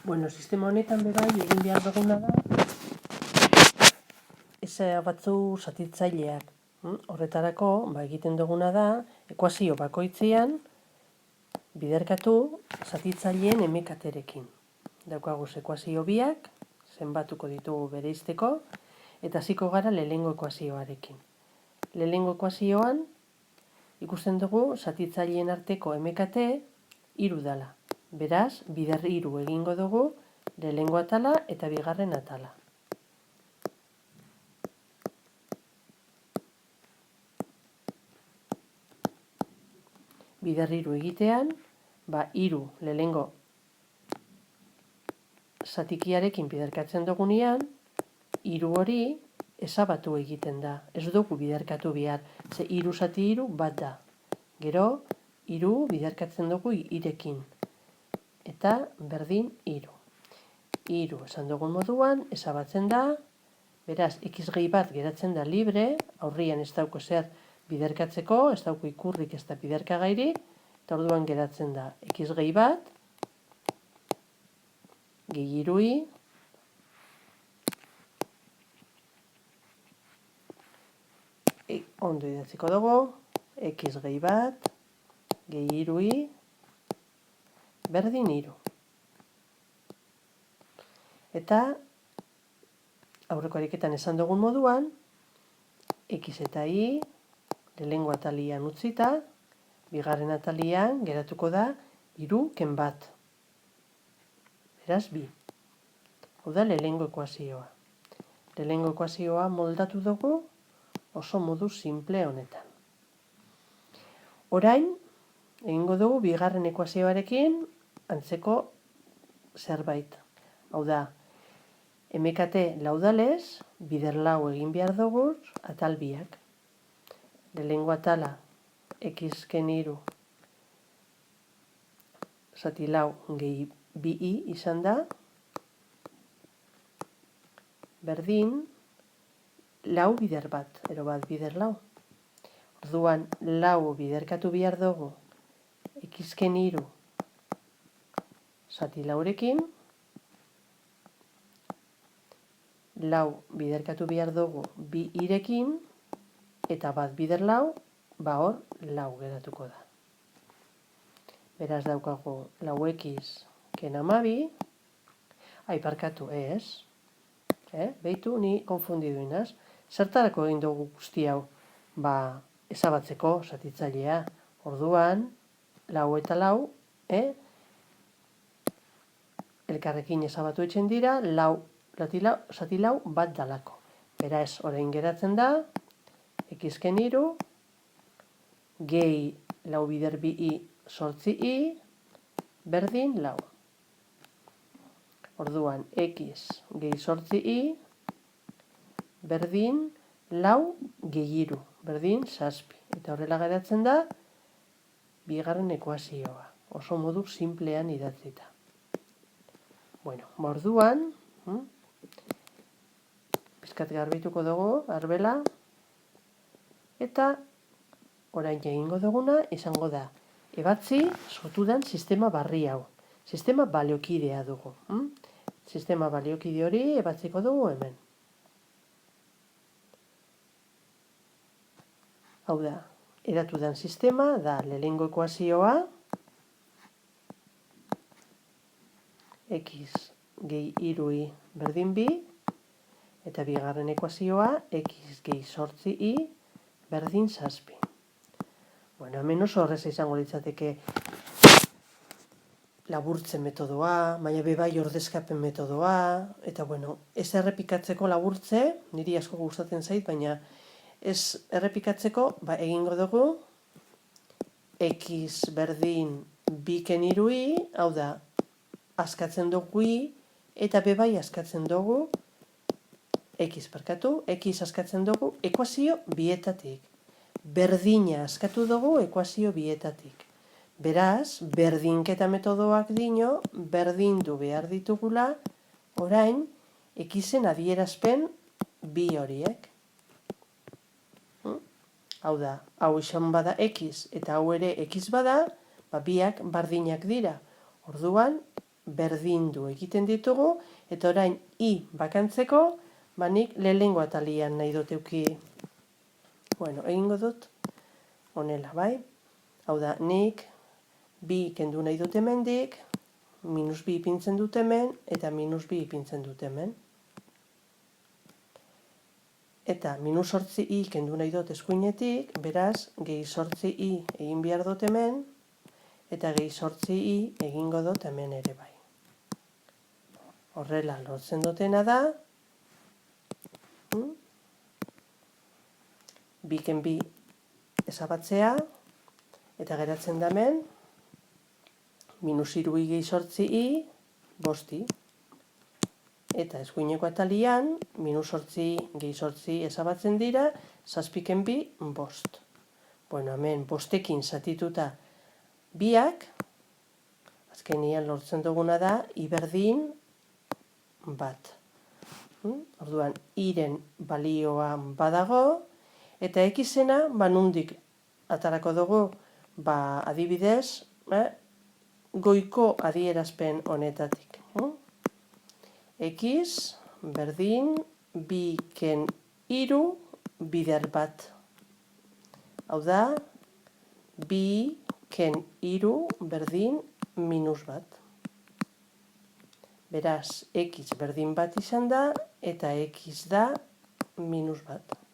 Bueno, sistema honetan bebai egin behar duguna da batzu zatitzaileak. Horretarako, egiten duguna da, ekuazio bakoitzean biderkatu zatitzaileen emekaterekin. Daukaguz ekuazio biak, zenbatuko ditugu bereizteko, eta hasiko gara lehenengo ekuazioarekin. Lehenengo ekuazioan ikusten dugu zatitzaileen arteko emekate 3 dala. Beraz, bider 3 egingo dugu lehenengo atala eta bigarren atala. Bider 3 egitean, 3 lehenengo zatikiarekin biderkatzen dugunean, 3 hori ezabatu egiten da. Ez dugu biderkatu behar, ze 3 zati 3 bat da. Gero, 3 biderkatzen dugu 3ekin. Eta berdin 3. 3 esan dugun moduan, ezabatzen da, beraz, x gehi bat geratzen da libre, aurrian ez dauko zer biderkatzeko, ez dauko ikurrik ez da biderkagairik, eta orduan geratzen da x gehi bat, gehi 3i, ondo idatziko dugu, x gehi bat, gehi 3i, berdin 3. Eta aurreko ariketan esan dugun moduan, x eta y lehenengo atalian utzita, bigarren atalian geratuko da 3 ken bat. Beraz, 2. Hau da lehenengo ekuazioa. Lehenengo ekuazioa moldatu dugu oso modu simple honetan. Orain, egingo dugu bigarren ekuazioarekin antzeko zerbait. Hau da, emekate laudalez, bider 4 egin behar dugu atal biak. Lehenengo atala, x ken 3 zati 4 gehi 2i izan da, berdin 4 bider bat, ero bat bider 4. Orduan, 4 biderkatu behar dugu x ken 3 zati 4ekin, 4 biderkatu behar dugu 2irekin, eta bat bider 4, hor 4 geratuko da. Beraz daukagu 4x ken 12, parkatu ez, behitu ni konfundidu inaz. Zertarako egin dugu guzti hau? Ezabatzeko zatitzailea. Orduan, 4 eta 4, elkarrekin ezabatu etxen dira, zati 4 bat dalako. Beraz, orain geratzen da, x ken 3, gehi 4 bider 2i 8i, berdin 4. Orduan, x gehi 8i, berdin 4 gehi 3, berdin 7. Eta horrela geratzen da, bigarren ekuazioa. Oso modu simplean idatzita. Bueno, orduan, pizkat garbituko dugu, arbela, eta orain egingo duguna izango da, ebatzi sortudan sistema barri hau. Sistema baliokidea dugu. Sistema baliokide hori ebatziko dugu hemen. Hau da, eratudan sistema da lehenengo ekuazioa, x gehi 3i berdin 2, eta bigarren ekuazioa, x gehi 8i berdin 7. Bueno, hemen oso horreza izango litzateke laburtzen metodoa, baina bebai ordezkapen metodoa, eta bueno, ez errepikatzeko laburtze, niri asko gustatzen zait, baina ez errepikatzeko, egingo dugu, x berdin 2 ken 3i, hau da, askatzen dugu i, eta bebai askatzen dugu, x askatzen dugu ekuazio bietatik. Berdina askatu dugu ekuazio bietatik. Beraz, berdinketa metodoak dino, berdindu behar ditugula, orain, xen adierazpen bi horiek. Hau da, hau izan bada x eta hau ere x bada, biak bardinak dira. Orduan, berdindu egiten ditugu, eta orain I bakantzeko, nik lehenengo atalian nahi dut euki. Bueno, egingo dut, honela, bai? Hau da, nik bi kendu nahi dut hemendik, minus bi ipintzen dut hemen, eta minus bi ipintzen dut hemen. Eta minus 8i kendu nahi dut eskuinetik, beraz, gehi 8i egin behar dut hemen, eta gehi 8i egingo dut hemen ere bai. Horrela, lortzen dutena da, biken bi ezabatzea, eta geratzen da hemen, minus 3i gehi 8i, bosti. Eta eskuineko atalian, minus 8i gehi 8i ezabatzen dira, 7ken bi, bost. Bueno, hemen bostekin zatituta biak, azkenian lortzen duguna da, I berdin bat. Orduan, iren balioa badago, eta xena, nondik atarako dugu, adibidez, goiko adierazpen honetatik. X berdin bi ken iru bider bat. Hau da, bi ken iru berdin minus bat. Beraz, X berdin bat izan da, eta X da minus bat.